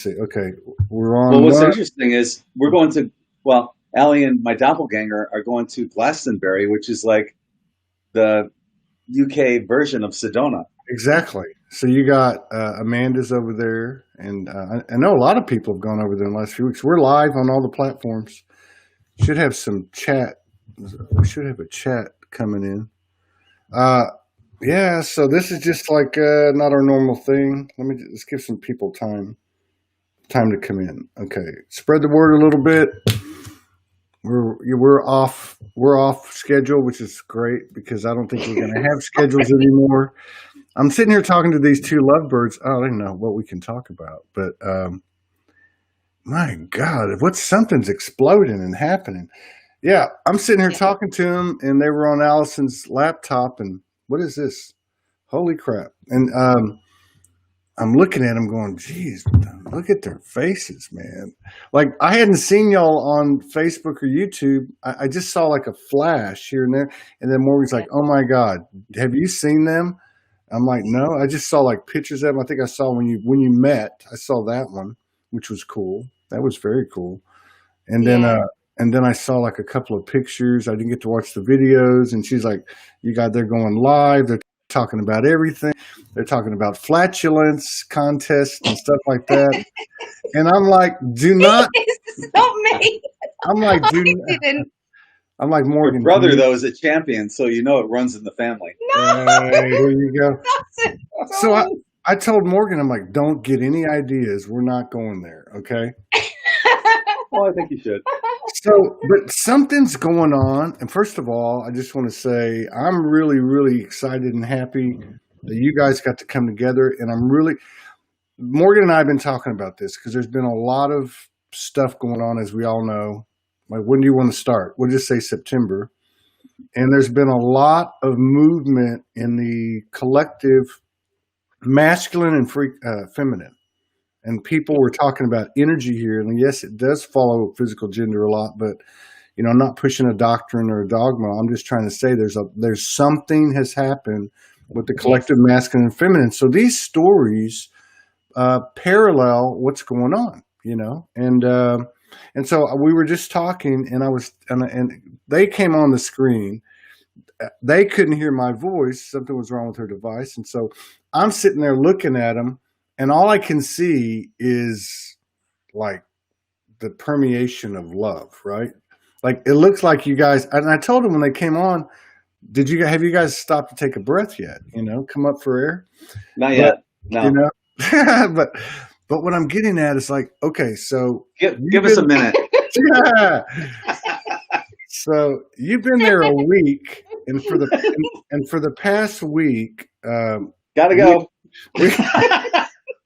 See, okay, we're on Well, what's one. interesting is Allie and my doppelganger are going to Glastonbury, which is like the UK version of Sedona. Exactly. So you got Amanda's over there, and I know a lot of people have gone over there in the last few weeks. We're live on all the platforms. Should have some chat. We should have a chat coming in. Uh, yeah. So this is just like not our normal thing. Let's give some people time to come in. Okay, spread the word a little bit. We're off schedule, which is great because I don't think we're going to have schedules anymore. I'm sitting here talking to these two lovebirds. I don't know what we can talk about, but my God, something's exploding and happening. Yeah, I'm sitting here talking to them, and they were on Allison's laptop. And what is this? Holy crap! And I'm looking at them, going, "Geez, look at their faces, man!" Like I hadn't seen y'all on Facebook or YouTube. I just saw like a flash here and there, and then Morgan's like, "Oh my God, have you seen them?" I'm like, no, I just saw like pictures of them. I think I saw when you met. I saw that one, which was cool. That was very cool. And then Yeah. and then I saw like a couple of pictures. I didn't get to watch the videos. And she's like, they're going live. They're talking about everything. They're talking about flatulence contests and stuff like that. And I'm like, do not. It's not me. I'm like, I didn't. I'm like Your Morgan. brother, though, is a champion, so you know it runs in the family. No. Here you go. Doesn't. So I told Morgan, I'm like, don't get any ideas. We're not going there. Okay. Well, I think you should. So, but something's going on. And first of all, I just want to say I'm really, really excited and happy that you guys got to come together. And Morgan and I have been talking about this because there's been a lot of stuff going on, as we all know. Like, when do you want to start? We'll just say September. And there's been a lot of movement in the collective masculine and feminine. And people were talking about energy here. And yes, it does follow physical gender a lot, but I'm not pushing a doctrine or a dogma. I'm just trying to say there's something has happened with the collective masculine and feminine. So these stories parallel what's going on, and so we were just talking, and they came on the screen. They couldn't hear my voice. Something was wrong with her device. And so I'm sitting there looking at them, and all I can see is like the permeation of love, right? Like it looks like you guys, and I told them when they came on, have you guys stopped to take a breath yet? Come up for air? Not yet. No. But what I'm getting at is like, okay, so give us a minute. Yeah. So you've been there a week, and for the past week, Gotta go.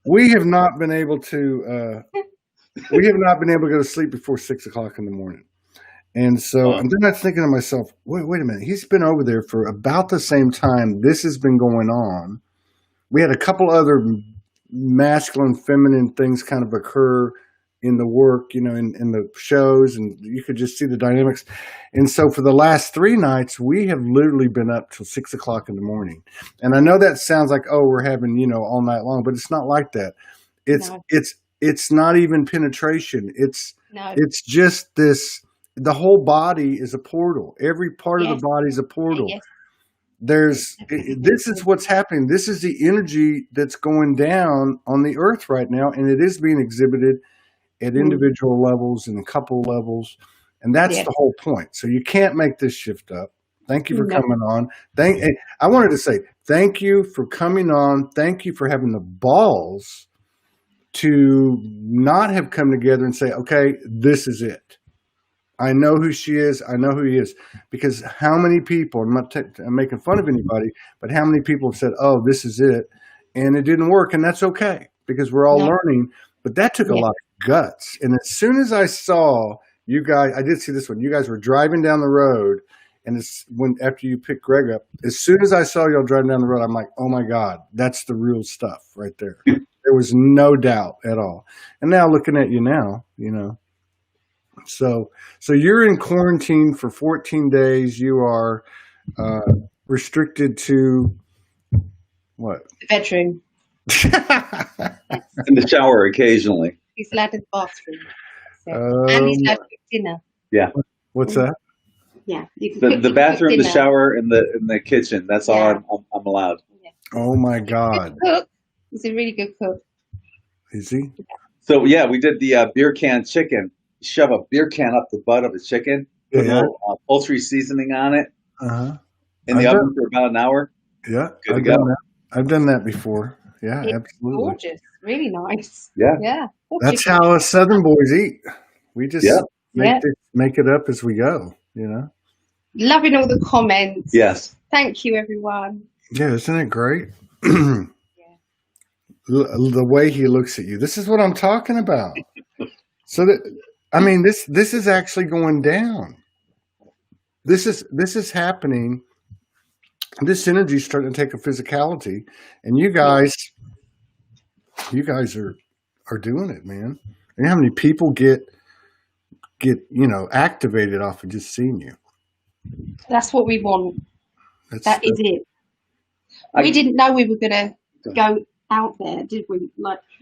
We have not been able to. We have not been able to go to sleep before 6 o'clock in the morning, and so and then I'm thinking to myself, wait a minute, he's been over there for about the same time this has been going on. We had a couple other masculine, feminine things kind of occur in the work, in the shows, and you could just see the dynamics. And so for the last 3 nights, we have literally been up till 6 o'clock in the morning. And I know that sounds like, oh, we're having, all night long, but it's not like that. It's not even penetration. It's just this, the whole body is a portal. Every part of the body is a portal. Yes. This is what's happening. This is the energy that's going down on the earth right now. And it is being exhibited at individual levels and couple levels. And that's the whole point. So you can't make this shift up. Thank you for coming on. I wanted to say thank you for coming on. Thank you for having the balls to not have come together and say, okay, this is it. I know who she is. I know who he is. Because how many people, I'm not I'm making fun of anybody, but how many people have said, oh, this is it. And it didn't work. And that's okay because we're all learning. But that took a lot of guts. And as soon as I saw you guys, I did see this one. You guys were driving down the road. And after you picked Gregg up, as soon as I saw y'all driving down the road, I'm like, oh my God, that's the real stuff right there. There was no doubt at all. And now looking at you now, So you're in quarantine for 14 days. You are restricted to what? The bedroom. In the shower occasionally. He's allowed in the bathroom. So, and he's Um, allowed to cook dinner. Yeah. what's that? Yeah, you can The cook bathroom, the dinner. shower, and the kitchen. That's all Yeah. I'm allowed. Yeah. Oh my He's a God. good cook. He's a really good cook. Is he? So yeah, we did the beer can chicken. Shove a beer can up the butt of a chicken, put a Yeah. little poultry seasoning on it Uh-huh. in the I've oven for about an hour. Yeah, Good to I've go. done that. I've done that before. Yeah, It's absolutely. gorgeous. Really nice. Yeah. Yeah. That's how us Southern boys eat. We just Yeah. make it up as we go, you know? Loving all the comments. Yes. Thank you, everyone. Yeah, isn't it great? Yeah. The way he looks at you. This is what I'm talking about. So that I mean this is actually going down. This is happening. This energy is starting to take a physicality, and you guys are doing it, man. And how many people get activated off of just seeing you? That's what we want. That is it. I- We didn't know we were going to go out there, did we?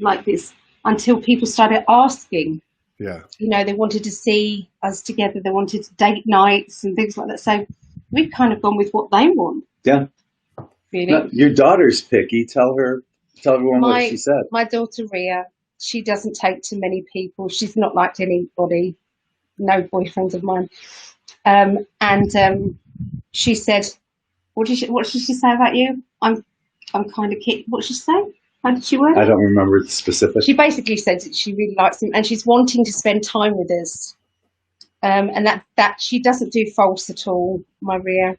Like this, until people started asking. Yeah. You know, they wanted to see us together. They wanted date nights and things like that. So we've kind of gone with what they want. Yeah. Really. No, your daughter's picky. Tell everyone what she said. My daughter Ria, she doesn't take to many people. She's not liked anybody. No boyfriends of mine. And she said, what did she say about you? I'm kind of kid. What did she say? How did she word? I don't remember the specifics. She basically said that she really likes him and she's wanting to spend time with us. And that she doesn't do false at all, my Ria.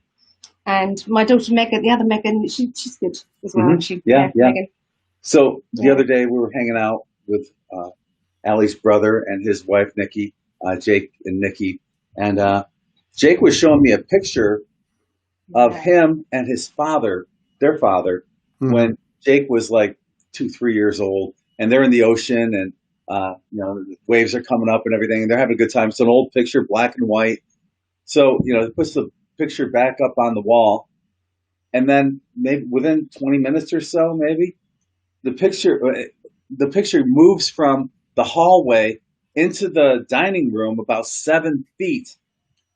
And my daughter Megan, the other Megan, she's good as well. Mhm. Yeah. Megan. So the other day we were hanging out with Allie's brother and his wife Nikki, Jake and Nikki, and Jake was showing me a picture of him and his father, their father, when Jake was like 2-3 years old, and they're in the ocean, and the waves are coming up and everything, and they're having a good time. It's an old picture, black and white. So it puts the picture back up on the wall, and then maybe within 20 minutes or so, maybe the picture moves from the hallway into the dining room about 7 feet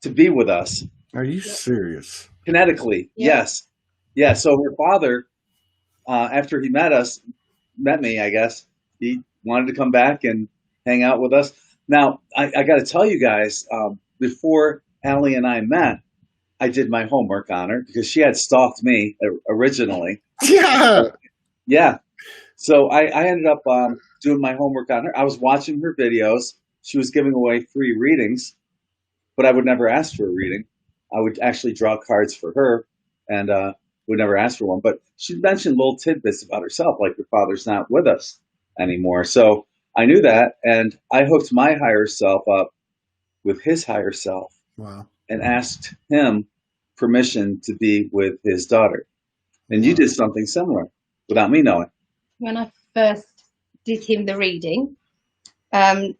to be with us. Are you serious? Kinetically, yes. Yeah, so her father, after he met me, I guess, he wanted to come back and hang out with us. Now, I got to tell you guys, before Allie and I met, I did my homework on her because she had stalked me originally. Yeah. Yeah. So I ended up doing my homework on her. I was watching her videos. She was giving away free readings, but I would never ask for a reading. I would actually draw cards for her and would never ask for one. But she mentioned little tidbits about herself, like her father's not with us anymore. So I knew that, and I hooked my higher self up with his higher self. Wow. And asked him permission to be with his daughter. And you did something similar without me knowing. When I first did him the reading, May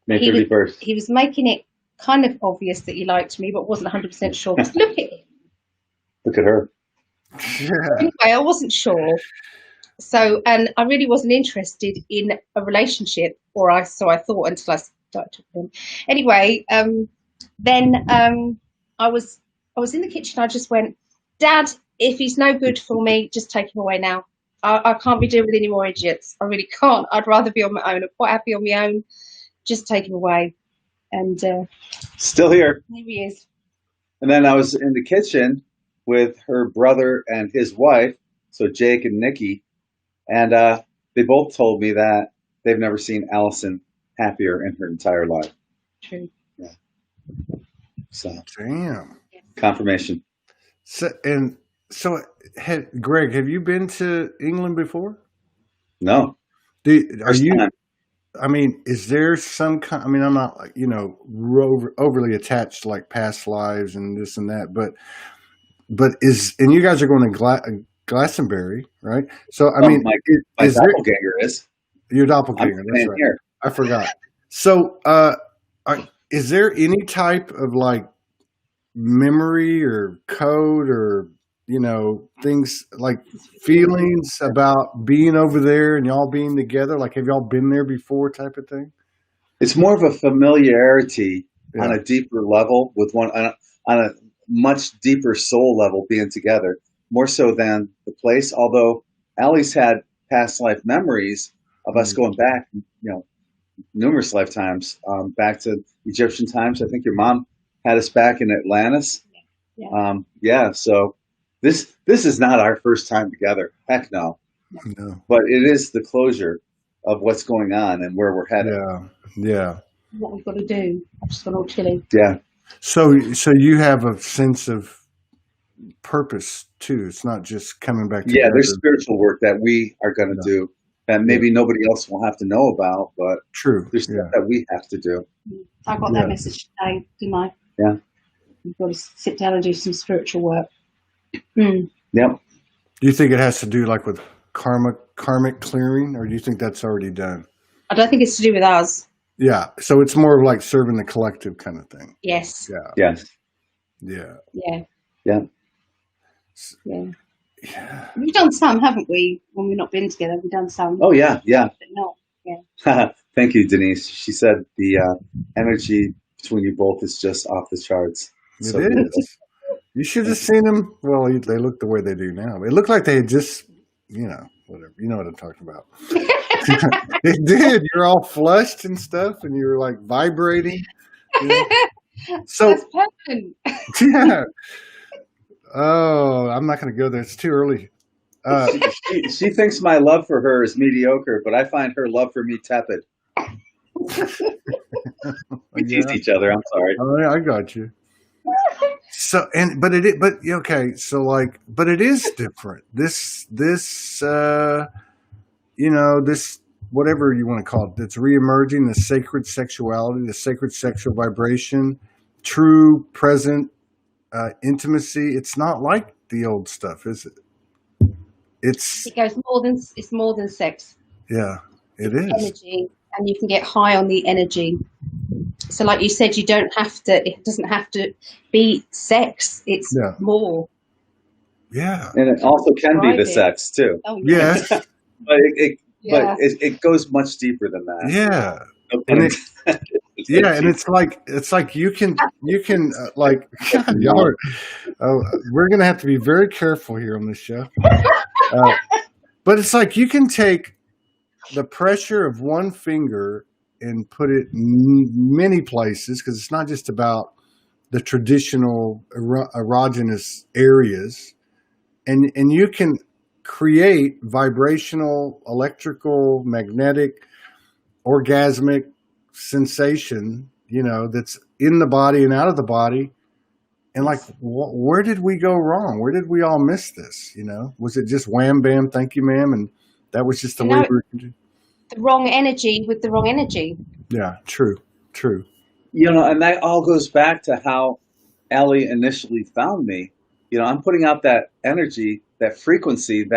31st. he was making it kind of obvious that he liked me, but wasn't 100% sure. Just look at him. Look at her. Yeah. Anyway, I wasn't sure. So, and I really wasn't interested in a relationship, so I thought until I started talking to him. Anyway, then I was in the kitchen. I just went, Dad, if he's no good for me, just take him away now. I can't be dealing with any more idiots. I really can't. I'd rather be on my own. I'm quite happy on my own. Just take him away. And Still here. here he is. And then I was in the kitchen with her brother and his wife, so Jake and Nikki, and they both told me that they've never seen Allison happier in her entire life. True. Yeah. So Damn. confirmation. So Gregg, have you been to England before? No. Are you? Time. I mean, is there some kind? I mean, I'm not overly attached to like past lives and this and that, but and you guys are going to Glastonbury, right? So I mean, my doppelganger is your doppelganger. That's right. Here. I forgot. So, is there any type of like memory or code or things like feelings about being over there and y'all being together? Like, have y'all been there before type of thing? It's more of a familiarity on Yeah. a deeper level with one on a much deeper soul level being together, more so than the place. Although Allie's had past life memories of us Mm. going back, numerous lifetimes, back to Egyptian times. I think your mom had us back in Atlantis. Yeah. Yeah. So this is not our first time together. Heck no. No. But it is the closure of what's going on and where we're headed. Yeah. Yeah. What we've got to do. I've just gone all chilly. Yeah. So you have a sense of purpose too. It's not just coming back Yeah, together. there's spiritual work that we are going to Yeah. do that maybe nobody else will have to know about, but True. there's stuff Yeah. that we have to do. I got Yeah. that message today, didn't I? Yeah. You've got to sit down and do some spiritual work. Mm. Yep. Do you think it has to do like with karmic clearing, or do you think that's already done? I don't think it's to do with us. Yeah. So it's more of like serving the collective kind of thing. Yes. Yeah. Yes. Yeah. Yeah. Yeah. Yeah. Yeah. We've done some, haven't we? When we've not been together, we've done some. Oh yeah. Yeah. But not. Thank you, Denise. She said the energy between you both is just off the charts. It So is. You should have seen them. Well, they look the way they do now. It looked like they had just, whatever. You know what I'm talking about. It did. You're all flushed and stuff, and you're like vibrating. So, That's perfect. yeah. Oh, I'm not going to go there. It's too early. she thinks my love for her is mediocre, but I find her love for me tepid. We tease each other. I'm sorry. Oh, yeah, I got you. So, but it is different. This, this, whatever you want to call it, it's reemerging, the sacred sexuality, the sacred sexual vibration, true present intimacy. It's not like the old stuff, is it? It goes it's more than sex. Yeah, it is. Energy, and you can get high on the energy. So like you said, it doesn't have to be sex. It's more. Yeah. And it also can be the sex too. Oh, yeah. Yes. But it goes much deeper than that. Yeah. No And pun it, yeah, and it's like you can like y'all are, we're gonna have to be very careful here on this show. But it's like you can take the pressure of one finger and put it in many places, because it's not just about the traditional erogenous areas, and you can create vibrational, electrical, magnetic, orgasmic sensation, that's in the body and out of the body. And like, where did we go wrong? Where did we all miss this? Was it just wham, bam, thank you, ma'am, and that was just the way we were going to do? The wrong energy with the wrong energy. Yeah, true. And that all goes back to how Allie initially found me. I'm putting out that energy, that frequency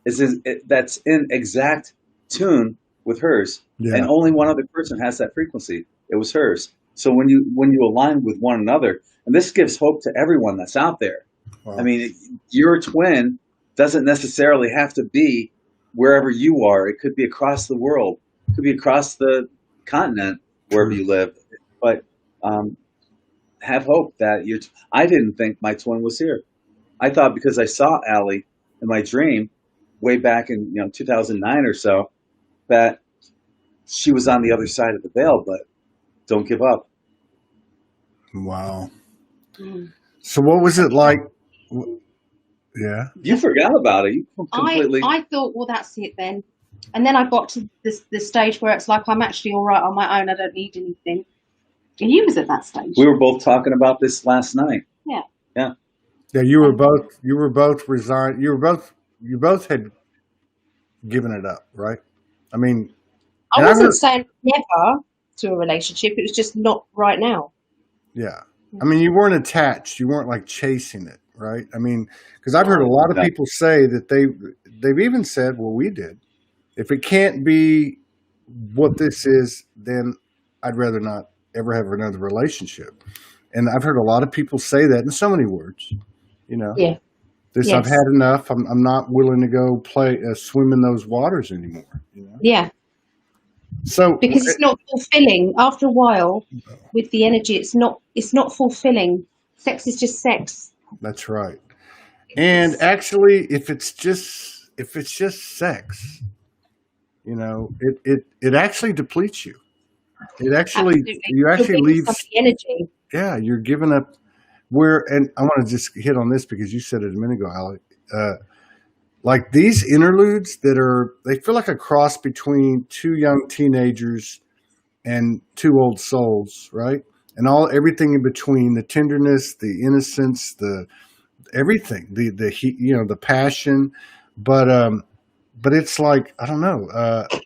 that's in exact tune with hers, and only one other person has that frequency. It was hers. So when you align with one another, and this gives hope to everyone that's out there. Wow. I mean, your twin doesn't necessarily have to be wherever you are. It could be across the world. It could be across the continent, wherever you live. But have hope that I didn't think my twin was here. I thought because I saw Allie in my dream way back in 2009 or so, that she was on the other side of the veil. But don't give up. Wow. So what was it like? Yeah. You forgot about it. You completely. I thought, well, that's it then. And then I got to the stage where it's like, I'm actually all right on my own. I don't need anything. And you was at that stage. We were both talking about this last night. Yeah. Yeah. Yeah. You were both resigned. You both had given it up, right? I mean, I wasn't saying never to a relationship. It was just not right now. Yeah. I mean, you weren't attached. You weren't like chasing it, right? I mean, because I've heard a lot of people say that they've even said, well, we did. If it can't be what this is, then I'd rather not ever have another relationship. And I've heard a lot of people say that in so many words, Yeah. This I've Yes. had enough. I'm not willing to go play swim in those waters anymore. Yeah. So Because it's not fulfilling. After a while, with the energy, it's not fulfilling. Sex is just sex. that's right. And actually, if it's just sex, it actually depletes you. It actually Absolutely. you You're actually giving leave. somebody energy. Yeah, you're giving up. And I want to just hit on this because you said it a minute ago, Alec. Like these interludes they feel like a cross between two young teenagers and two old souls, right? And everything in between, the tenderness, the innocence, the everything, the heat, the passion, but it's like, I don't know.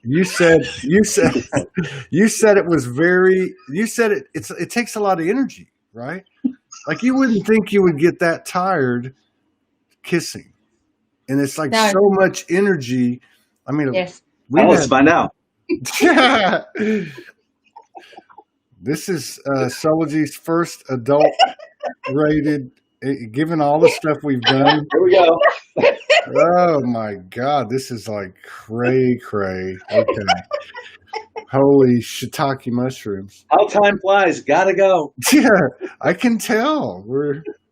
You said you said it was very. You said it takes a lot of energy, right? Like you wouldn't think you would get that tired kissing, and it's like No. so much energy. I mean, Yes. Let's find out. Yeah. This is Soulogy's first adult rated. Given all the stuff we've done, Here we go. oh my God, this is like cray. Okay, holy shiitake mushrooms. How time flies. Gotta go. Yeah, I can tell.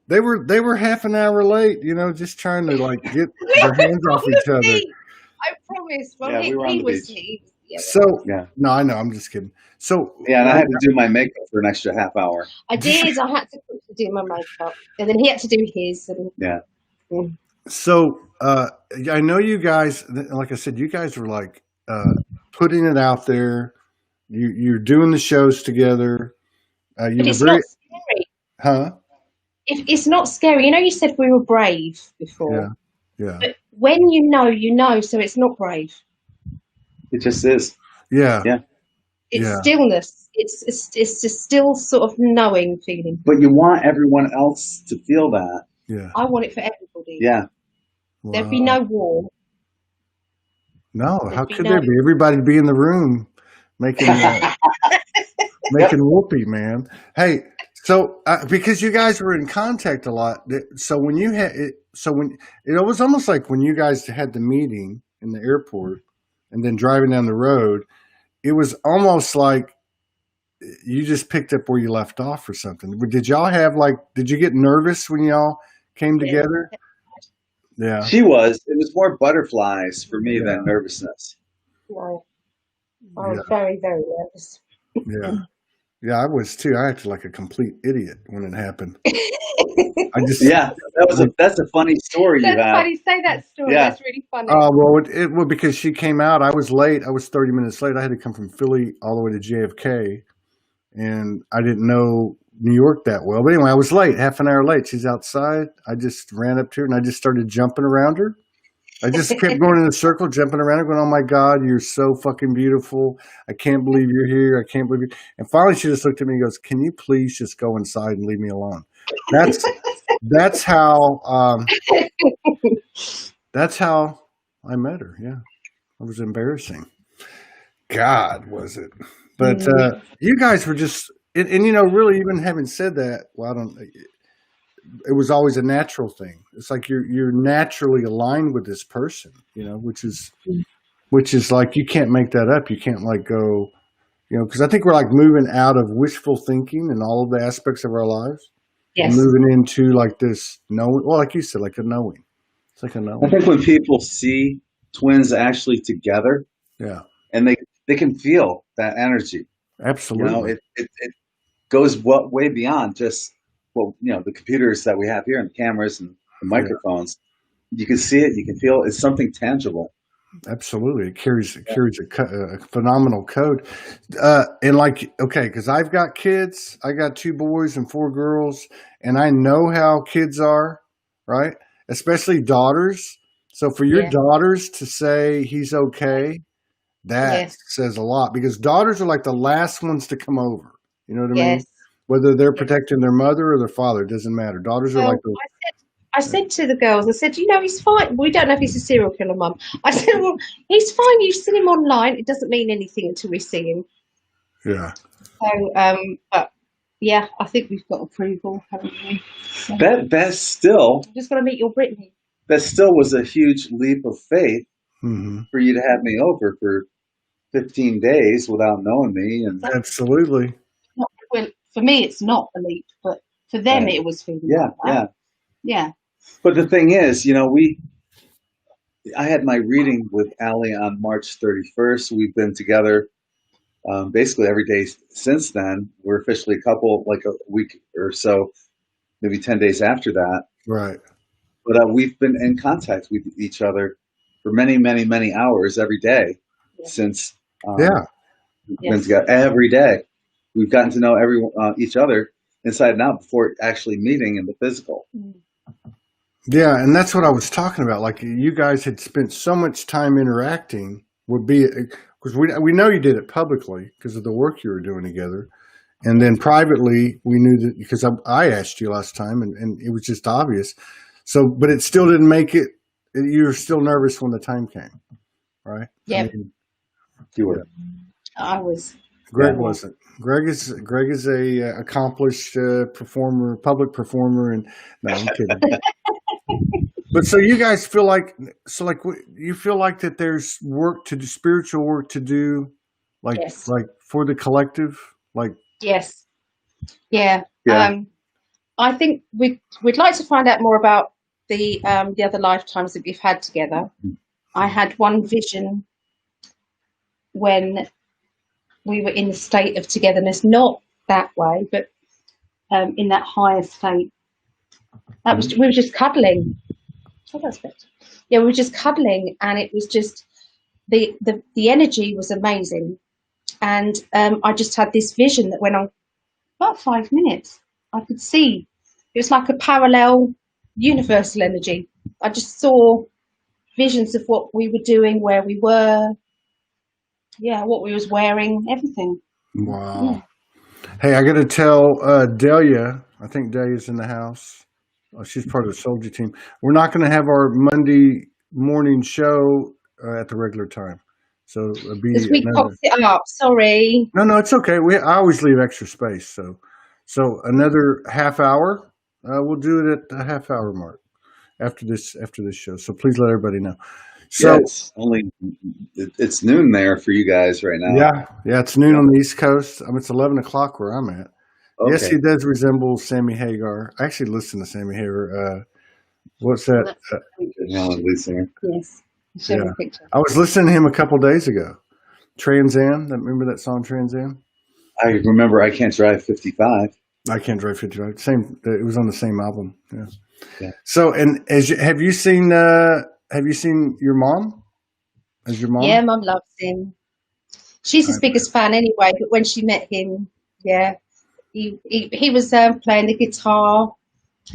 They were half an hour late. Just trying to like get their hands off each other. I promise. Well, Yeah, we were on the So Yeah. no, I know. I'm just kidding. So Yeah, and I had to do my makeup for an extra half hour. I did. I had to do my makeup, and then he had to do his. And Yeah. So I know you guys. Like I said, you guys were like putting it out there. You're doing the shows together. but it's not scary. Huh? It's not scary. You said we were brave before. Yeah. But when you know, so it's not brave. It just is. Yeah. Yeah. It's stillness. It's just still sort of knowing feeling. But you want everyone else to feel that. Yeah. I want it for everybody. Yeah. There'd be no war. No, how could there be? Everybody'd be in the room making making whoopee, man. Hey, so because you guys were in contact a lot, so when you had it, when it was almost like when you guys had the meeting in the airport and then driving down the road, it was almost like you just picked up where you left off or something. Did y'all have did you get nervous when y'all came together? Yeah. She was. It was more butterflies for me than nervousness. No. I was very, very nervous. Yeah. Yeah, I was too. I acted like a complete idiot when it happened. That's a funny story you That's have. funny. Say that story. Yeah. That's really funny. Well, because she came out, I was late. I was 30 minutes late. I had to come from Philly all the way to JFK, and I didn't know New York that well. But anyway, I was late, half an hour late. She's outside. I just ran up to her and I just started jumping around her. I just kept going in a circle, jumping around her, going, "Oh my God, you're so fucking beautiful. I can't believe you're here. I can't believe you." And finally she just looked at me and goes, "Can you please just go inside and leave me alone?" That's how I met her. Yeah. It was embarrassing. God, was it? But you guys were just and really, even having said that, well, it was always a natural thing. It's like you're naturally aligned with this person, which is like, you can't make that up. You can't go, because I think we're like moving out of wishful thinking in all of the aspects of our lives. Yes. And moving into like this knowing, well, like you said, like a knowing. It's like a knowing. I think when people see twins actually together, and they can feel that energy. Absolutely. It goes way beyond just the computers that we have here and the cameras and the microphones. You can see it, you can feel it. It's something tangible. Absolutely. It carries a phenomenal code. And because I've got kids, I got 2 boys and 4 girls, and I know how kids are, right? Especially daughters. So for your daughters to say he's okay, that says a lot, because daughters are like the last ones to come over. You know what I mean? Whether they're protecting their mother or their father, it doesn't matter. Daughters are like I said to the girls, he's fine. We don't know if he's a serial killer, Mum. I said, well, he's fine. You've seen him online. It doesn't mean anything until we see him. Yeah. So, but yeah, I think we've got approval, haven't we? So, Best still. I'm just going to meet your Brittany. that still was a huge leap of faith Hmm. for you to have me over for 15 days without knowing me. And Absolutely. Well, for me, it's not a leap, but for them, Right. it was feeling yeah, like that. yeah. Yeah. But the thing is, I had my reading with Allie on March 31st. We've been together basically every day since then. We're officially a couple, like a week or so, maybe 10 days after that. Right. But we've been in contact with each other for many, many, many hours every day Yeah. since Yeah. we've been Yes. together every day. We've gotten to know each other inside and out before actually meeting in the physical. Mm. Yeah, and that's what I was talking about. Like you guys had spent so much time interacting. Would be because we know you did it publicly because of the work you were doing together, and then privately we knew that because I asked you last time, and it was just obvious. So, but it still didn't make it. You were still nervous when the time came, right? Yeah. I mean, You were. I was. Gregg Yeah. wasn't. Gregg is a accomplished performer, public performer, and no, I'm kidding. But so you guys feel like you feel like that there's work to do, spiritual work to do, like Yes. like for the collective, like Yes. Yeah. Yeah. I think we'd like to find out more about the other lifetimes that we've had together. I had one vision when we were in the state of togetherness, not that way, but in that higher state. That was we were just cuddling. Oh, that's better. Yeah, we were just cuddling, and it was just the energy was amazing, and I just had this vision that went on about 5 minutes. I could see it was like a parallel universal energy. I just saw visions of what we were doing, where we were, what we was wearing, everything. wow. Yeah. Hey, I got to tell Delia. I think Delia's in the house. She's part of the SOULSPEAKS team. We're not going to have our Monday morning show at the regular time, so it'll be Because we popped it up. Sorry. No, it's okay. I always leave extra space, so another half hour. We'll do it at the half hour mark after this show. So please let everybody know. So Yeah, it's noon there for you guys right now. yeah, it's noon on the East Coast. It's 11 o'clock where I'm at. Okay. Yes, he does resemble Sammy Hagar. I actually listened to Sammy Hagar. What's that? Helen lead singer. Yes. Show me Yeah. a picture. I was listening to him a couple days ago. Trans Am. Remember that song, Trans Am? I remember I Can't Drive 55. I Can't Drive 55. Same. It was on the same album. Yeah. Yeah. So, and have you seen your mom? Has your mom? Yeah, Mum loves him. She's his biggest fan anyway. But when she met him, he was playing the guitar.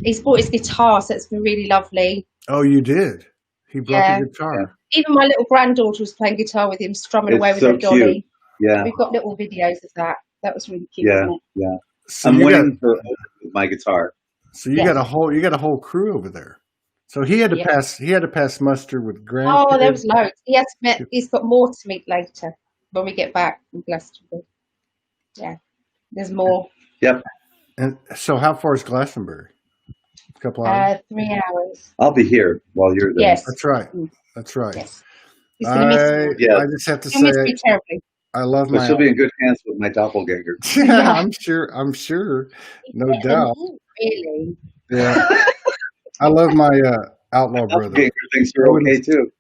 He's bought his guitar, so it's been really lovely. Oh, you did. He brought the guitar. Yeah. Even my little granddaughter was playing guitar with him, strumming It's away with so her dolly. cute. Yeah. We've got little videos of that. That was really cute, Yeah. wasn't it? Yeah. So I'm you waiting for my guitar. So you got a whole crew over there. So he had to pass muster with grandkids. Oh, there was loads. He's got more to meet later when we get back from Glastonbury. Yeah, there's more. Yep. And so, how far is Glastonbury? A couple hours. 3 hours. I'll be here while you're there. Yes. That's right. That's right. Yes. He's gonna miss me. Yeah. I just have to He'll miss say, me terribly. I love But my. she'll be in good hands with my doppelganger. Yeah, I'm sure, no doubt. Really. Yeah, I love my outlaw brother. Doppelganger thinks you're okay too.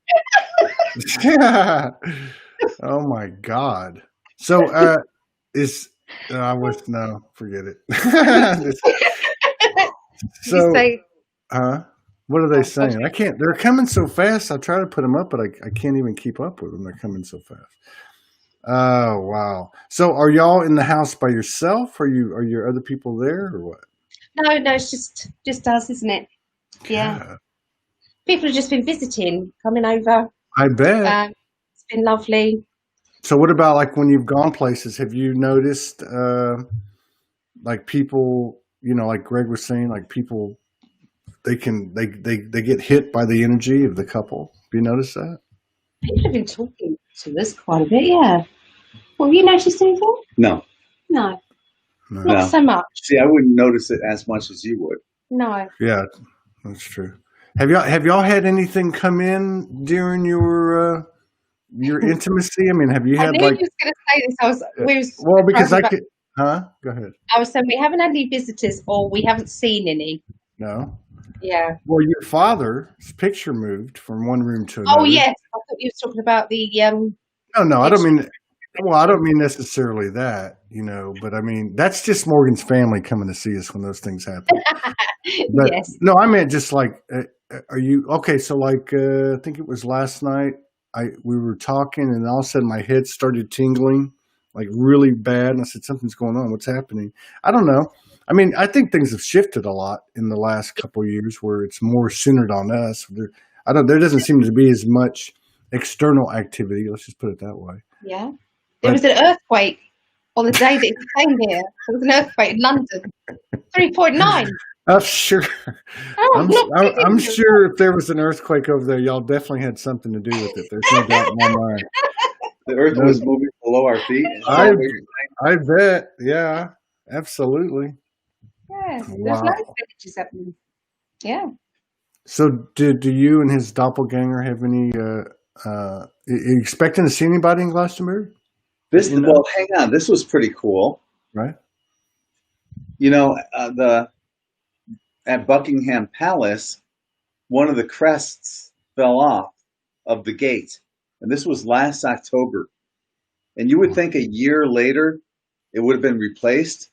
Yeah. Oh my God. So forget it. So, what are they saying? I can't. They're coming so fast. I try to put them up, but I can't even keep up with them. They're coming so fast. Oh wow. So are y'all in the house by yourself? Are your other people there or what? No, it's just us, isn't it? Yeah. God. People have just been visiting, coming over. I bet. It's been lovely. So what about like when you've gone places? Have you noticed like people, like Gregg was saying, like people they get hit by the energy of the couple? Have you noticed that? People have been talking to us quite a bit, yeah. Well, have you noticed anything? No. No. No. Not so much. See, I wouldn't notice it as much as you would. No. Yeah, that's true. Have y'all had anything come in during your intimacy? I mean, have you I had knew like? you was going to say this. Well, because driving I back. could. Huh? Go ahead. I was saying we haven't had any visitors, or we haven't seen any. No. Yeah. Well, your father's picture moved from one room to Oh another. yes, I thought you were talking about the No, I don't picture. mean. Well, I don't mean necessarily that, but I mean that's just Morgan's family coming to see us when those things happen. But Yes. no, I meant just like, are you okay? So like, I think it was last night. We were talking, and all of a sudden my head started tingling, like really bad. And I said, "Something's going on. What's happening?" I don't know. I mean, I think things have shifted a lot in the last couple of years, where it's more centered on us. There doesn't seem to be as much external activity. Let's just put it that way. Yeah. There was an earthquake on the day that he came here. There was an earthquake in London. 3.9. I'm sure. Oh, not I'm kidding. sure if there was an earthquake over there, y'all definitely had something to do with it. There's no doubt in my mind. The earth No. was moving below our feet. I bet. Yeah, absolutely. Yeah. There's Wow. loads of villages happening. Yeah. So, do you and his doppelganger have any? Are you expecting to see anybody in Glastonbury? Well, hang on. This was pretty cool. Right. At Buckingham Palace, one of the crests fell off of the gate, and this was last October. And you would think a year later it would have been replaced.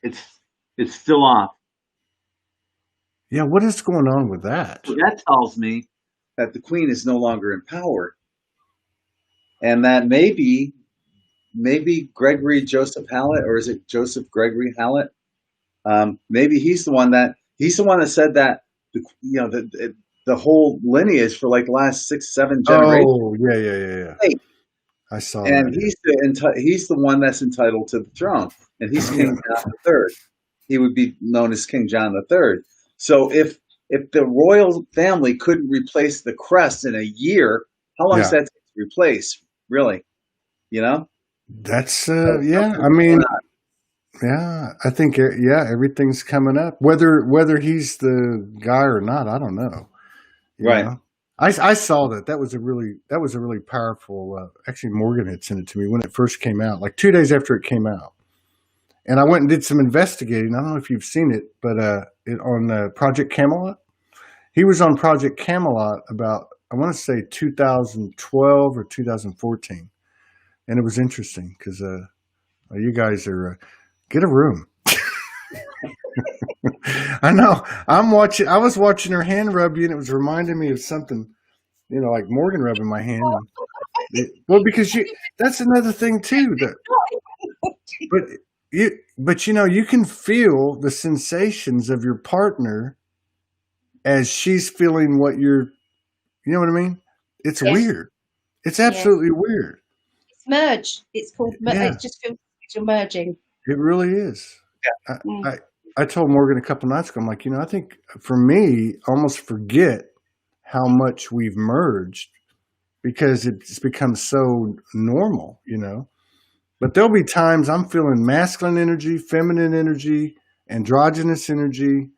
It's still off. Yeah. What is going on with that? So that tells me that the Queen is no longer in power, and that maybe Gregory Joseph Hallett, or is it Joseph Gregory Hallett? Maybe he's the one that said that the whole lineage for like the last 6-7 generations. Oh, yeah. Hey, I saw and that. he's the one that's entitled to the throne, and he's King John III. He would be known as King John III. So if the royal family couldn't replace the crest in a year, how long does that take to replace? Really, That's yeah. I mean, yeah. I think everything's coming up. Whether he's the guy or not, I don't know. Right. I saw that. That was a really powerful. Actually, Morgan had sent it to me when it first came out, like 2 days after it came out. And I went and did some investigating. I don't know if you've seen it, but on Project Camelot. He was on Project Camelot about, I want to say 2012 or 2014. And it was interesting because you guys are, get a room. I know. I was watching her hand rub you, and it was reminding me of something, like Morgan rubbing my hand. Because that's another thing too. But you can feel the sensations of your partner as she's feeling what you know what I mean? It's weird. It's absolutely weird. It's merge. It's called merge. It just feels like you're merging. It really is. Yeah. I told Morgan a couple nights ago, I'm like, I think for me, I almost forget how much we've merged because it's become so normal, But there'll be times I'm feeling masculine energy, feminine energy, androgynous energy.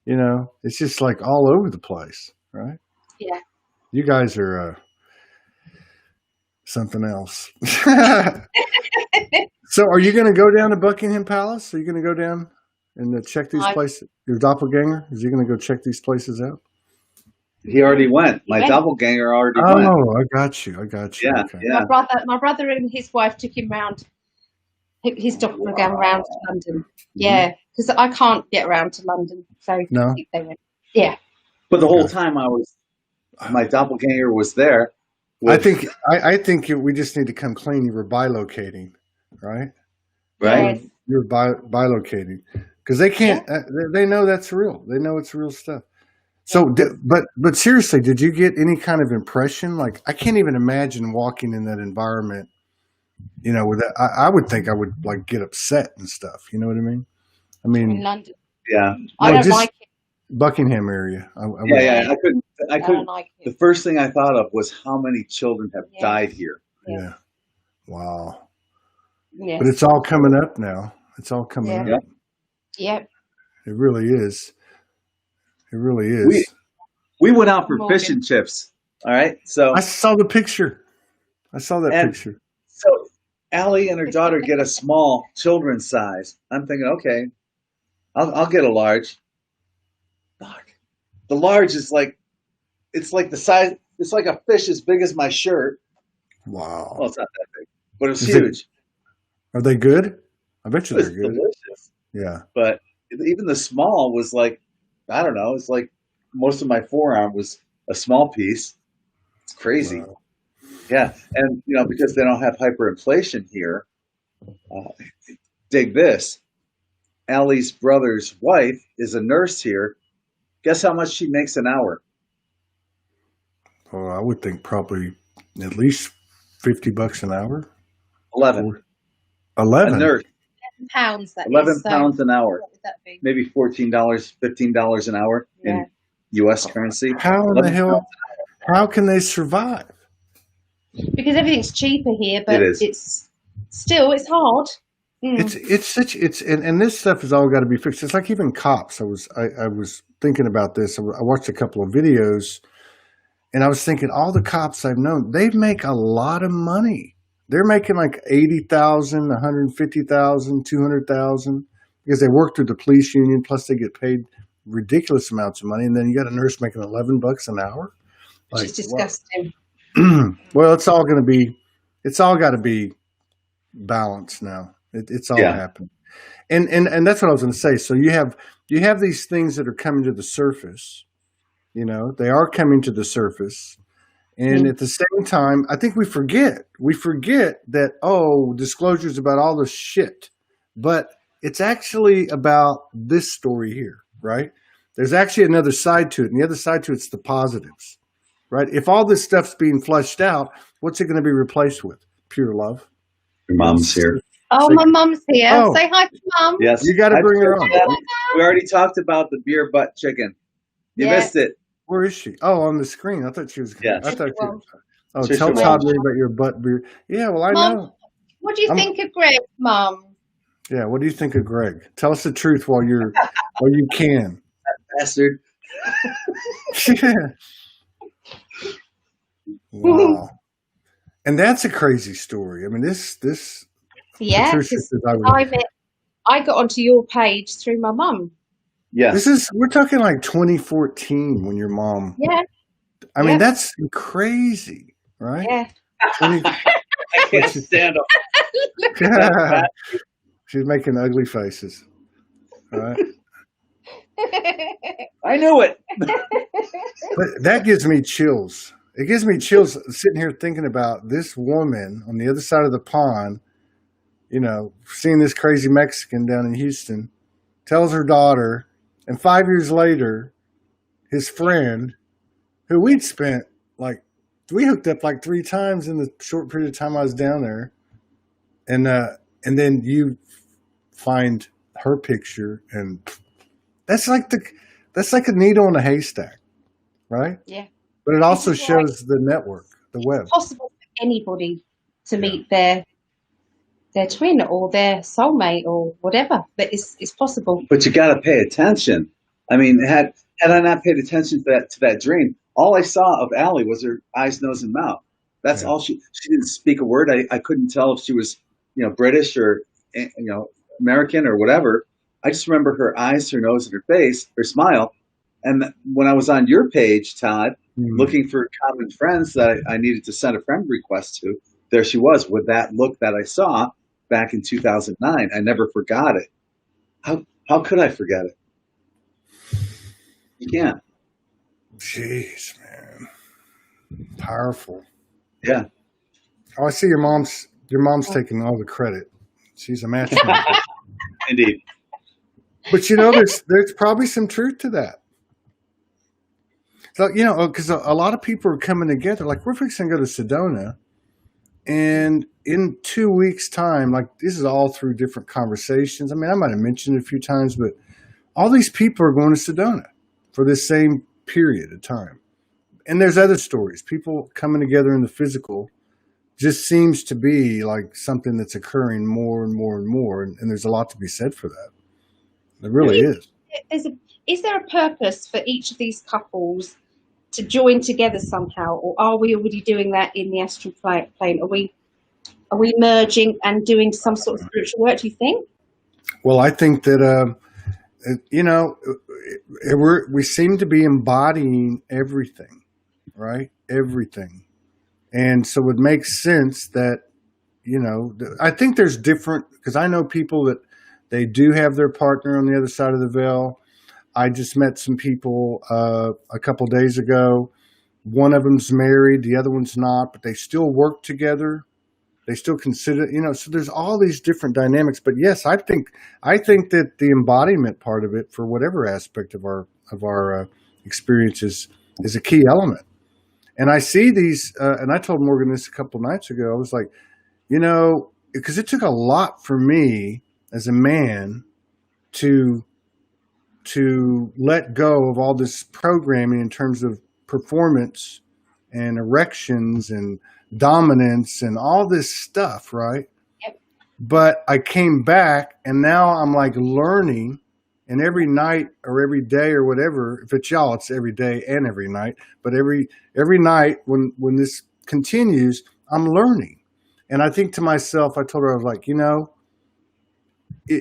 It's just like all over the place, right? Yeah. You guys are something else. So are you going to go down to Buckingham Palace? Are you going to go down and check these places? Your doppelganger, is he going to go check these places out? He already went. My doppelganger already went. Oh, I got you. Yeah, okay. yeah. My brother and his wife took him round. His doppelganger round to London. Yeah, because I can't get around to London, so No. they went. Yeah. But the whole time my doppelganger was there. I think we just need to come clean. You were bilocating, right? Right. Yes. You were bilocating because they can't. They know that's real. They know it's real stuff. So, but seriously, did you get any kind of impression? Like, I can't even imagine walking in that environment. With that, I would think I would like get upset and stuff. You know what I mean? In London. Yeah. I don't like it. Buckingham area. I couldn't. I don't like it. The first thing I thought of was how many children have died here. Yeah. Wow. Yes. But it's all coming up now. It's all coming up. Yep. It really is. It really We is. we went out for Morgan. fish and chips. All right. So I saw the picture. I saw that and picture. so Allie and her daughter get a small children's size. I'm thinking, okay, I'll get a large. Fuck. The large is like it's like the size. It's like a fish as big as my shirt. Wow. Well, it's not that big, but it's Is it- huge. Are they good? I bet you It was they're good. delicious. Yeah. But even the small was like, I don't know. It's like most of my forearm was a small piece. It's crazy. Wow. Yeah, and because they don't have hyperinflation here. Dig this. Allie's brother's wife is a nurse here. Guess how much she makes an hour? Well, I would think probably at least $50 an hour. 11. A 11. nurse, £11. That 11 is, so pounds an hour. what would that be? Maybe $14, $15 an hour Yeah. in U.S. currency. How in the 11 hell? pounds. How can they survive? Because everything's cheaper here, but It is. it's hard. And this stuff has all got to be fixed. It's like even cops. I was thinking about this. I watched a couple of videos, and I was thinking all the cops I've known, they make a lot of money. They're making like 80,000, 150,000, 200,000 because they work through the police union. Plus, they get paid ridiculous amounts of money, and then you got a nurse making $11 an hour. Which is disgusting. Well, it's all got to be balanced now. It's all happening, and that's what I was going to say. So you have these things that are coming to the surface. They are coming to the surface, and at the same time, I think we forget that disclosures about all this shit, but it's actually about this story here, right? There's actually another side to it, and the other side to it's the positives, right? If all this stuff's being fleshed out, what's it going to be replaced with? Pure love. Your mom's here. Oh, my mum's here. Oh. Say hi to Mum. Yes. You got to bring her on. We already talked about the beer butt chicken. You Yeah. missed it. Where is she? Oh, on the screen. I thought she was. Yes. I thought she was. Oh, Trisha tell Walsh. Todd Ray about your butt beer. Yeah, well, I Mum. know. What do you think of Gregg, Mum? Yeah, what do you think of Gregg? Tell us the truth while you can. Bastard. Yeah. Wow. And that's a crazy story. I mean, this. Yeah, Patricia because says I got onto your page through my mum. Yes. we're talking like 2014 when your mom. Yeah, I mean, Yeah. that's crazy, right? yeah. 20 I can't stand up. She's making ugly faces. All right. I knew it. But that gives me chills. It gives me chills sitting here thinking about this woman on the other side of the pond, seeing this crazy Mexican down in Houston, tells her daughter, and 5 years later, his friend, who we hooked up like 3 times in the short period of time I was down there, and then you find her picture, and that's like a needle in a haystack, right? Yeah. But it also This is why- shows the network, the web. It's possible for anybody to meet their twin or their soulmate or whatever. But it's possible. But you got to pay attention. I mean, had I not paid attention to that dream, all I saw of Allie was her eyes, nose, and mouth. That's all she didn't speak a word. I couldn't tell if she was, British or, American or whatever. I just remember her eyes, her nose, and her face, her smile. And when I was on your page, Todd, looking for common friends that I needed to send a friend request to, there she was with that look that I saw back in 2009. I never forgot it. How could I forget it? You can't. Jeez, man. Powerful. Yeah. Oh, I see your mom's taking all the credit. She's a matchmaker. Indeed. But there's probably some truth to that. So, because a lot of people are coming together, like we're fixing to go to Sedona, and in 2 weeks' time, like this is all through different conversations. I mean, I might have mentioned it a few times, but all these people are going to Sedona for this same period of time. And there's other stories. People coming together in the physical just seems to be like something that's occurring more and more and more. And there's a lot to be said for that. There really is. is there a purpose for each of these couples to join together somehow, or are we already doing that in the astral plane? Are we merging and doing some sort of spiritual work, do you think? Well, I think that we seem to be embodying everything, right? Everything. And so it makes sense that, I think there's different, because I know people that they do have their partner on the other side of the veil. I just met some people a couple days ago. One of them's married, the other one's not, but they still work together. They still consider, so there's all these different dynamics. But yes, I think that the embodiment part of it, for whatever aspect of our experiences, is a key element. And I see these, and I told Morgan this a couple nights ago. I was like, because it took a lot for me as a man to let go of all this programming in terms of performance and erections and dominance and all this stuff, right? Yep. But I came back, and now I'm like learning, and every night or every day or whatever, if it's y'all, it's every day and every night, but every night when this continues, I'm learning. And I think to myself, I told her, I was like,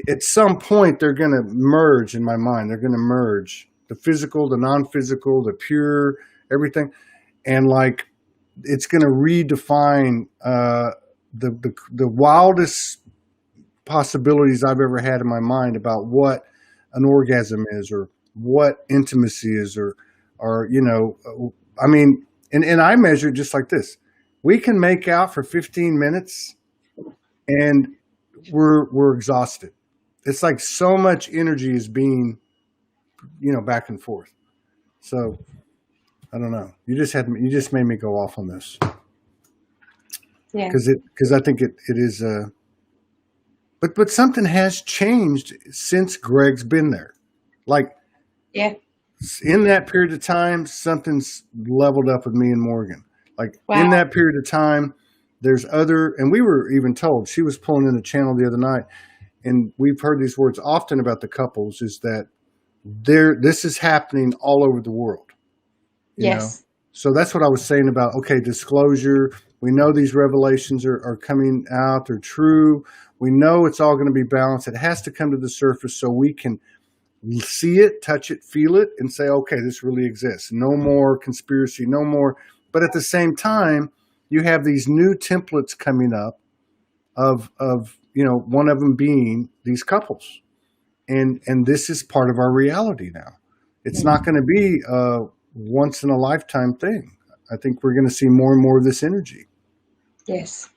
at some point they're going to merge in my mind. They're going to merge the physical, the non-physical, the pure, everything. And like, it's going to redefine the wildest possibilities I've ever had in my mind about what an orgasm is, or what intimacy is, or I mean, and I measure it just like this. We can make out for 15 minutes and we're exhausted. It's like so much energy is being, back and forth. So I don't know. You just made me go off on this. Yeah. Because I think it is but something has changed since Gregg's been there. Like, yeah, in that period of time, something's leveled up with me and Morgan. Like, wow. In that period of time, there's other, and we were even told, she was pulling in a channel the other night, and we've heard these words often about the couples, is that this is happening all over the world. Yes. So that's what I was saying about, okay, disclosure. We know these revelations are coming out. They're true. We know it's all going to be balanced. It has to come to the surface so we can see it, touch it, feel it, and say, okay, this really exists. No more conspiracy, no more. But at the same time, you have these new templates coming up of one of them being these couples. And this is part of our reality now. It's not going to be a once in a lifetime thing. I think we're going to see more and more of this energy. Yes.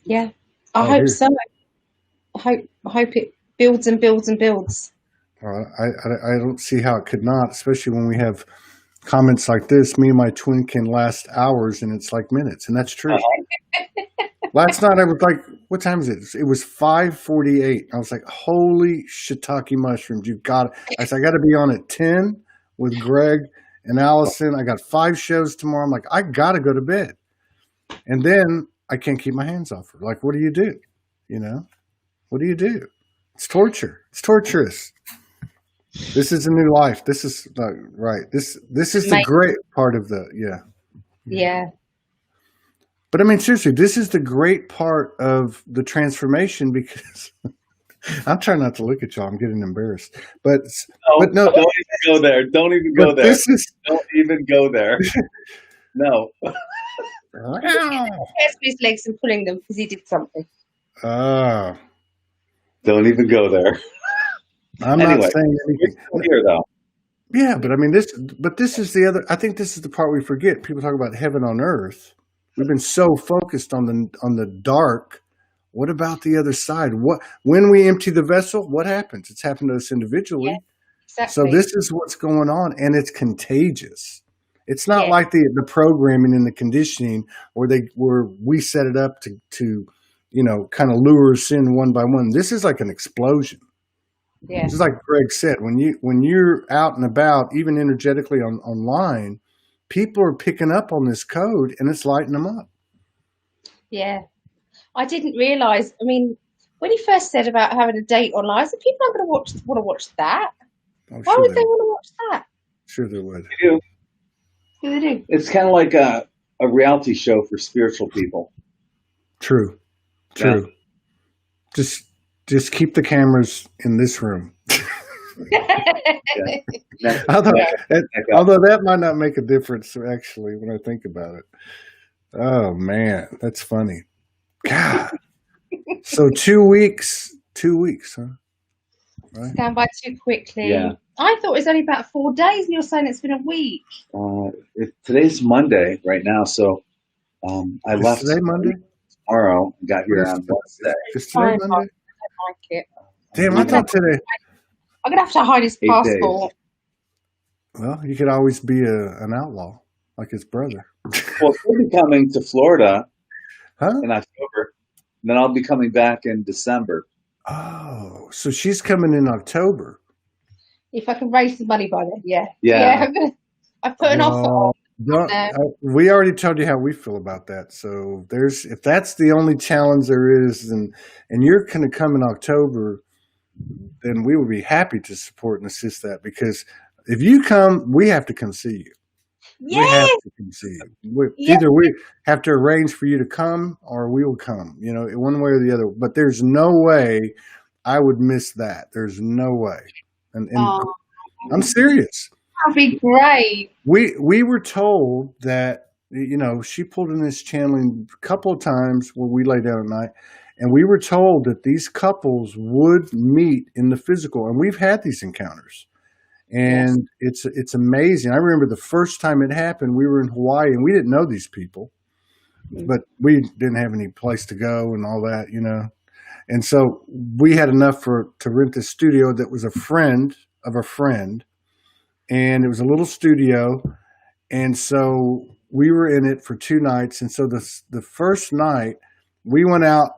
Yeah. I hope so. I hope it builds and builds and builds. I don't see how it could not, especially when we have comments like this. Me and my twin can last hours, and it's like minutes, and that's true. Last night I was like, what time is it? It was 5:48. I was like, holy shiitake mushrooms. You've got it. I said, I got to be on at 10 with Gregg and Allison. I got 5 shows tomorrow. I'm like, I got to go to bed. And then I can't keep my hands off her. Like, what do you do? What do you do? It's torture. It's torturous. This is a new life. This is right. This is the great part of the, Yeah. But I mean, seriously, this is the great part of the transformation, because I'm trying not to look at y'all. I'm getting embarrassed. But no. Don't even go there. Don't even go there. Don't even go there. No. His legs and pulling them because he did something. Don't even go there. I'm not saying anything. Here, though. Yeah, but I mean, this is the other. I think this is the part we forget. People talk about heaven on earth. We've been so focused on the dark. What about the other side? When we empty the vessel, what happens? It's happened to us individually. Yeah, exactly. So this is what's going on, and it's contagious. It's not like the programming and the conditioning where we set it up to kind of lure us in one by one. This is like an explosion. Yeah. Just like Gregg said, when you're out and about, even energetically online, people are picking up on this code, and it's lighting them up. Yeah. I didn't realize. I mean, when he first said about having a date online, I said, people aren't going to want to watch that. Oh, Why sure would they they would. want to watch that? Sure they would. You do. What do they do? It's kind of like a reality show for spiritual people. True. Yeah. True. Just keep the cameras in this room. Next, although, next, that, next up. although that might not make a difference actually when I think about it. Oh man, that's funny. God. So 2 weeks. 2 weeks, huh? Right. It's going by too quickly. Yeah. I thought it was only about 4 days, and you're saying it's been a week. Today's Monday right now, so I Is left today Monday? tomorrow and got here on Wednesday. Is today Fine, Monday? I don't like it. Damn, I thought today. I'm gonna have to hide his 8 days. passport. Well, you could always be an outlaw, like his brother. Well, he'll be coming to Florida Huh? in October. Then I'll be coming back in December. Oh, so she's coming in October. If I can raise the money by then, yeah. Yeah. I put an offer on. We already told you how we feel about that. So if that's the only challenge there is, and you're going to come in October, then we would be happy to support and assist that, because if you come, we have to come see you. We have Yes. to come see you. Yes. Either we have to arrange for you to come, or we will come, one way or the other. But there's no way I would miss that. There's no way. And I'm serious. That'd be great. We were told that, she pulled in this channeling a couple of times where we lay down at night, and we were told that these couples would meet in the physical, and we've had these encounters. And it's amazing. I remember the first time it happened, we were in Hawaii, and we didn't know these people, but we didn't have any place to go and all that, And so we had enough to rent this studio that was a friend of a friend, and it was a little studio. And so we were in it for 2 nights. And so the first night we went out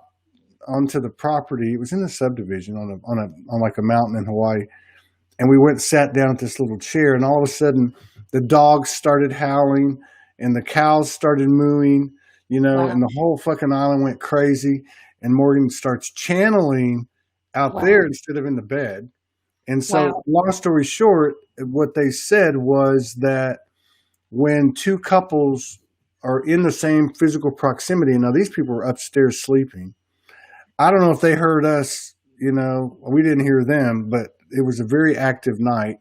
onto the property. It was in the subdivision on like a mountain in Hawaii. And we went and sat down at this little chair, and all of a sudden the dogs started howling and the cows started mooing, Wow. and the whole fucking island went crazy. And Morgan starts channeling out Wow. there instead of in the bed. And so, Wow. long story short, what they said was that when 2 couples are in the same physical proximity, now these people were upstairs sleeping. I don't know if they heard us, we didn't hear them, but it was a very active night.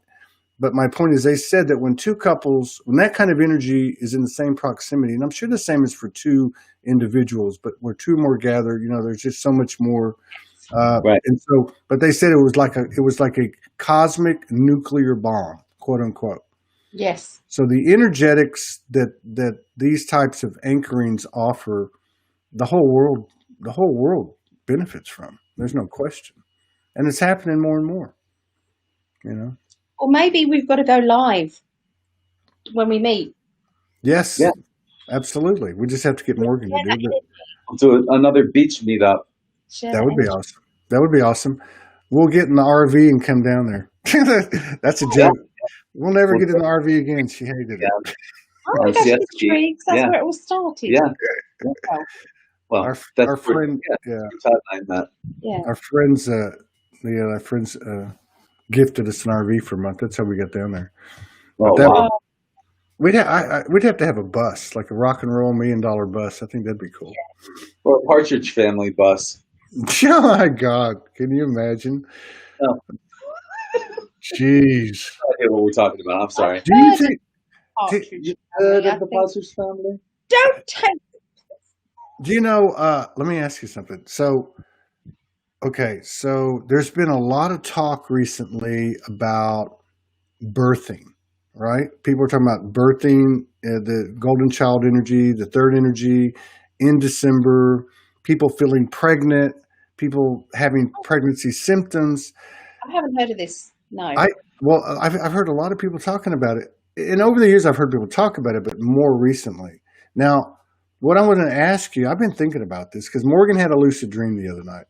But my point is, they said that when 2 couples, when that kind of energy is in the same proximity, and I'm sure the same is for 2 individuals, but where 2 more gather, there's just so much more. Right. And so, but they said it was like a cosmic nuclear bomb, quote unquote. Yes. So the energetics that these types of anchorings offer, the whole world benefits from. There's no question, and it's happening more and more. Or maybe we've got to go live when we meet. Yes. Yeah. Absolutely. We just have to get Morgan to do it. We'll do another beach meetup. That would be awesome. That would be awesome. We'll get in the RV and come down there. That's a joke. We'll never get in the RV again. She hated it. Oh, we go to the tree, 'cause that's where it all started. Yeah. Well, Our friend, Yeah. our friends, gifted us an RV for a month. That's how we got down there. Oh, wow. We'd have to have a bus, like a rock and roll $1 million bus. I think that'd be cool. Or a Partridge Family bus. Oh my God! Can you imagine? No. Jeez. I don't know what we're talking about. I'm sorry. Do you think? The Partridge Family? Don't take. Do you know? Let me ask you something. So, okay, so there's been a lot of talk recently about birthing, right? People are talking about birthing, the golden child energy, the third energy in December, people feeling pregnant, people having pregnancy symptoms. I haven't heard of this. No. I've heard a lot of people talking about it. And over the years, I've heard people talk about it, but more recently. Now, what I want to ask you, I've been thinking about this because Morgan had a lucid dream the other night.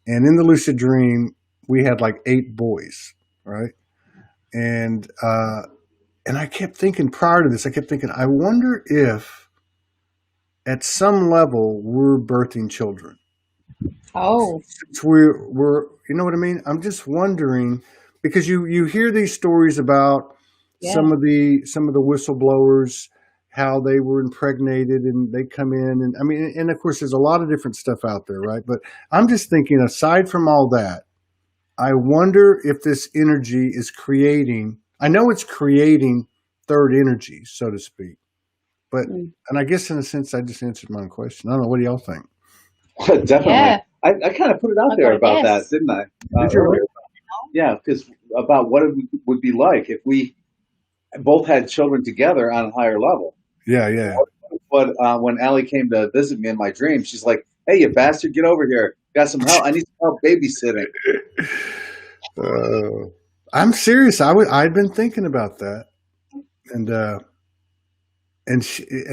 And in the lucid dream, we had like 8 boys, right? And I kept thinking prior to this, I wonder if at some level we're birthing children. Oh. Since we're you know what I mean? I'm just wondering, because you hear these stories about some of the whistleblowers, how they were impregnated and they come in, and I mean, and of course there's a lot of different stuff out there, right? But I'm just thinking, aside from all that, I wonder if this energy is creating, I know it's creating third energy, so to speak. But, and I guess in a sense, I just answered my own question. I don't know. What do y'all think? Definitely. Yeah. I kind of put it out there about that, didn't I? Did you? Earlier? Yeah, because about what it would be like if we both had children together on a higher level. Yeah, yeah. But when Allie came to visit me in my dream, she's like, "Hey, you bastard, get over here. Got some help? I need some help babysitting." I'm serious. I'd been thinking about that, and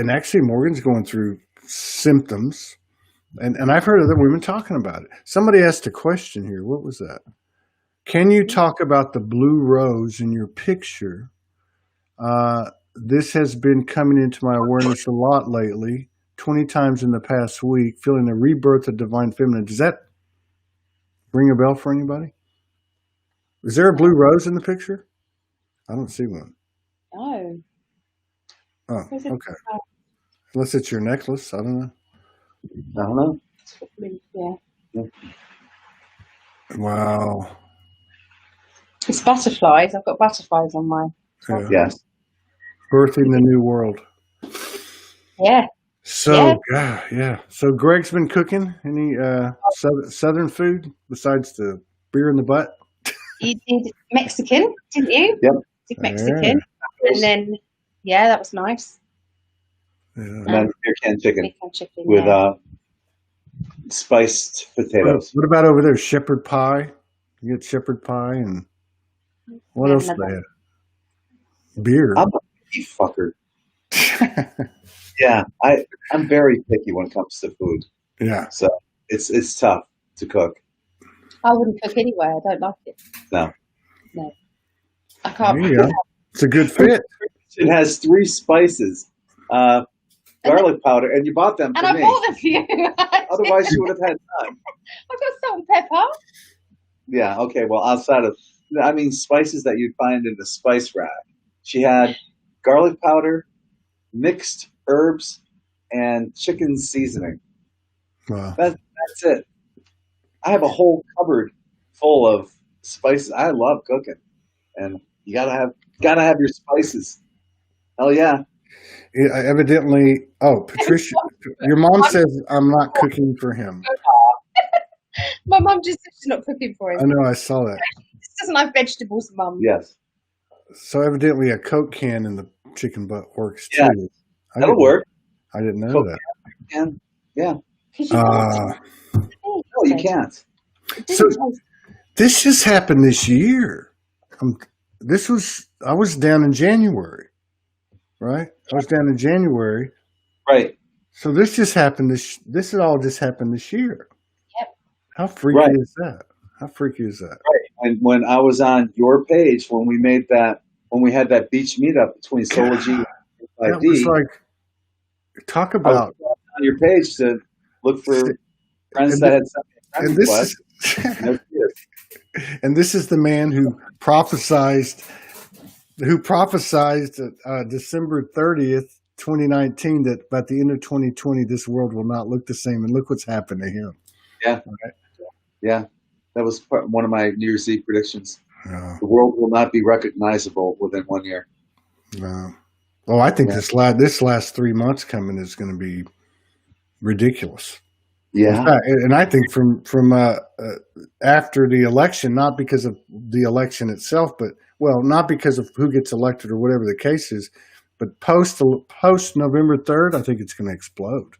actually Morgan's going through symptoms, and I've heard other women talking about it. Somebody asked a question here. What was that? Can you talk about the blue rose in your picture? This has been coming into my awareness a lot lately, 20 times in the past week, feeling the rebirth of divine feminine. Does that ring a bell for anybody? Is there a blue rose in the picture? I don't see one. No. Oh, okay. Unless it's your necklace. I don't know. I don't know. Yeah. Wow. It's butterflies. I've got butterflies on my. Yeah. Yes. Birthing the new world. Yeah. So, yeah. So Gregg's been cooking any southern food besides the beer in the butt? You did Mexican, didn't you? Yep. Did Mexican. And then, that was nice. Yeah. And then beer can chicken chicken with spiced potatoes. What about over there? Shepherd pie? You get shepherd pie and what else they have? Beer. I'm a picky fucker. Yeah, I'm very picky when it comes to food. Yeah. So it's tough to cook. I wouldn't cook anyway. I don't like it. No. I can't. There you go. It's a good fit. It has 3 spices, garlic powder, and you bought them for and me. I bought them for you. Otherwise, you would have had none. I've got salt and pepper. Yeah. Okay. Well, outside of, spices that you'd find in the spice rack. She had garlic powder, mixed herbs, and chicken seasoning. Wow. That's it. I have a whole cupboard full of spices. I love cooking, and you gotta have your spices. Hell yeah. Evidently, Patricia, your mom says I'm not cooking for him. My mum just said she's not cooking for him. I know, I saw that. She doesn't like vegetables, Mum. Yes. So evidently a Coke can in the chicken butt works too. Yeah, that'll work. I didn't know Coke that. can. Yeah. No, you can't. So this just happened this year. I was down in January, right? I was down in January. Right. So this just happened. This all just happened this year. Yep. How freaky is that? How freaky is that? Right. And when I was on your page, when we had that beach meetup between Soulogy and That was like, talk about on your page to look for friends that had something. And this is the man who prophesized December 30th, 2019, that by the end of 2020 this world will not look the same, and look what's happened to him. Yeah. Right? Yeah. That was one of my New Year's Eve predictions. The world will not be recognizable within 1 year. No. Well, I think this last 3 months coming is going to be ridiculous. Yeah. And I think from after the election, not because of the election itself, but not because of who gets elected or whatever the case is, but post November 3rd, I think it's going to explode.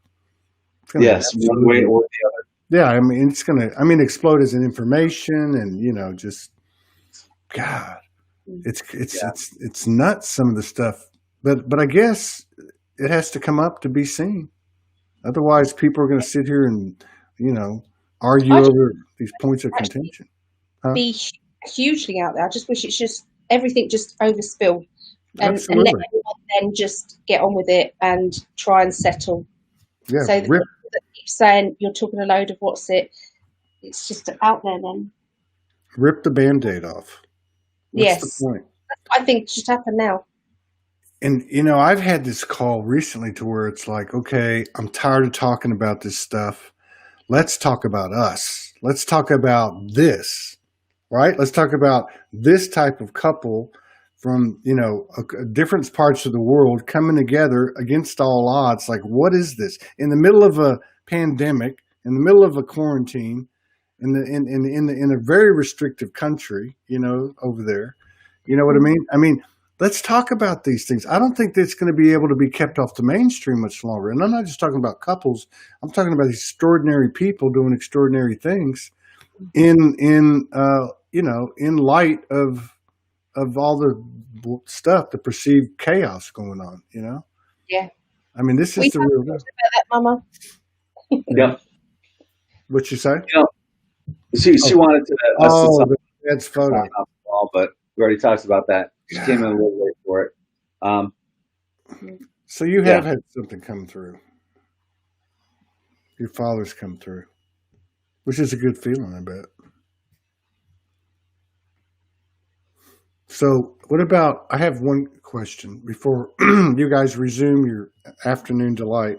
Yes, one way or the other. Yeah, I mean, it's going to, explode as an information and, just, God, it's nuts, some of the stuff. But I guess it has to come up to be seen. Otherwise, people are going to sit here and, argue over these points of contention. Huh? Be hugely out there. I just wish it's just everything just overspill and let everyone then just get on with it and try and settle. Yeah, so that keep saying you're talking a load of it's just out there then. Rip the Band-Aid off. What's the Yes, point? I think should happen now. And, I've had this call recently to where it's like, okay, I'm tired of talking about this stuff. Let's talk about us. Let's talk about this, right? Let's talk about this type of couple from, different parts of the world coming together against all odds. Like, what is this? In the middle of a pandemic, in the middle of a quarantine, in a very restrictive country, over there. You know what I mean? I mean, let's talk about these things. I don't think that's going to be able to be kept off the mainstream much longer. And I'm not just talking about couples. I'm talking about extraordinary people doing extraordinary things in light of all the stuff, the perceived chaos going on, Yeah. I mean, this is We the talked real about that, Mama. Yeah. What you say? She wanted us to Oh, talk that's photo. about alcohol, but we already talked about that. She came in a little late for it. So you have had something come through. Your father's come through, which is a good feeling, I bet. So what about, I have one question before you guys resume your afternoon delight.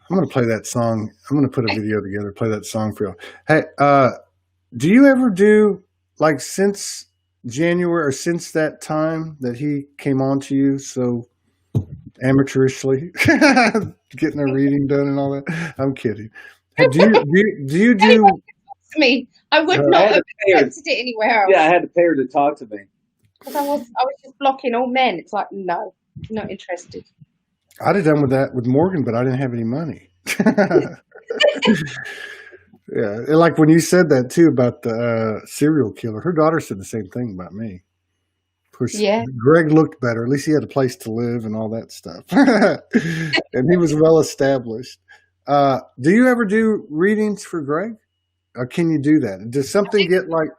I'm going to play that song. I'm going to put a video together, play that song for you. Hey, do you ever do, like, since January or since that time that he came on to you so amateurishly, getting a reading done and all that? I'm kidding. Do you do? Me, I would not have accepted it anywhere else. Yeah, I had to pay her to talk to me. Because I was just blocking all men. It's like, no, not interested. I'd have done with that with Morgan, but I didn't have any money. Yeah, and like when you said that too about the serial killer, her daughter said the same thing about me. Of course, Gregg looked better. At least he had a place to live and all that stuff, and he was well established. Do you ever do readings for Gregg, or can you do that? Does something get like?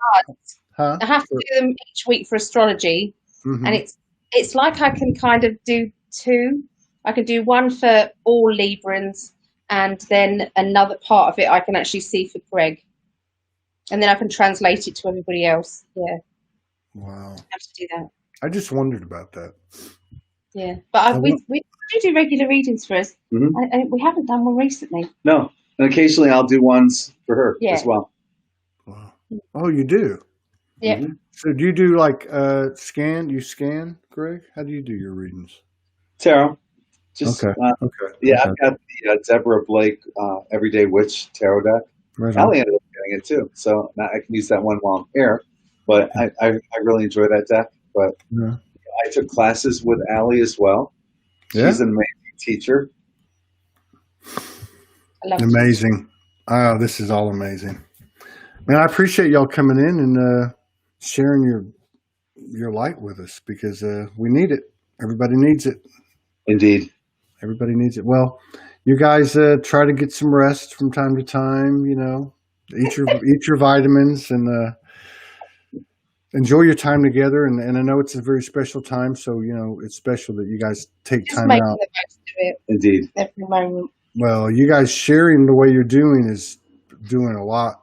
I have to do them each week for astrology, and it's like I can kind of do two. I can do one for all Librans, and then another part of it I can actually see for Gregg, and then I can translate it to everybody else. Yeah. Wow. I have to do that. I just wondered about that. Yeah, but we do regular readings for us. We haven't done one recently. No, and occasionally I'll do ones for her as well. Wow. Oh, you do? Yeah. So do you do like scan? You scan, Gregg? How do you do your readings? Tarot. Just, okay. Yeah, I've got the Deborah Blake Everyday Witch Tarot deck. Right. Allie ended up getting it too, so now I can use that one while I'm here. But I really enjoy that deck. But I took classes with Allie as well. She's an amazing teacher. I love amazing. Oh, this is all amazing. Man, I appreciate y'all coming in and sharing your light with us because we need it. Everybody needs it. Indeed. Everybody needs it. Well, you guys try to get some rest from time to time, eat your vitamins and enjoy your time together. And I know it's a very special time. So, it's special that you guys take time out. The most of it. Indeed. Every moment. Well, you guys sharing the way you're doing is doing a lot.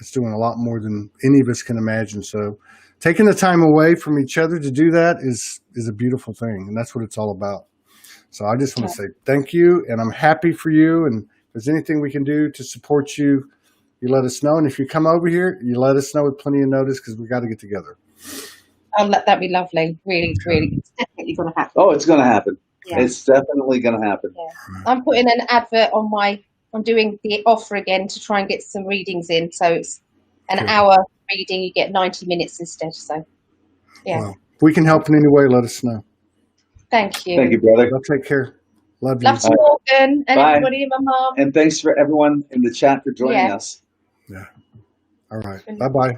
It's doing a lot more than any of us can imagine. So taking the time away from each other to do that is a beautiful thing. And that's what it's all about. So I just want to say thank you, and I'm happy for you. And if there's anything we can do to support you, you let us know. And if you come over here, you let us know with plenty of notice because we got to get together. That'd be lovely. Really, really. It's definitely going to happen. Oh, it's going to happen. Yeah. It's definitely going to happen. Yeah. I'm putting an advert on I'm doing the offer again to try and get some readings in. So it's an hour reading, you get 90 minutes instead. So, yeah. Well, if we can help in any way, let us know. Thank you. Thank you, brother. Well, take care. Love you. Love to Morgan and everybody and my mom. And thanks for everyone in the chat for joining us. Yeah. All right. Bye-bye.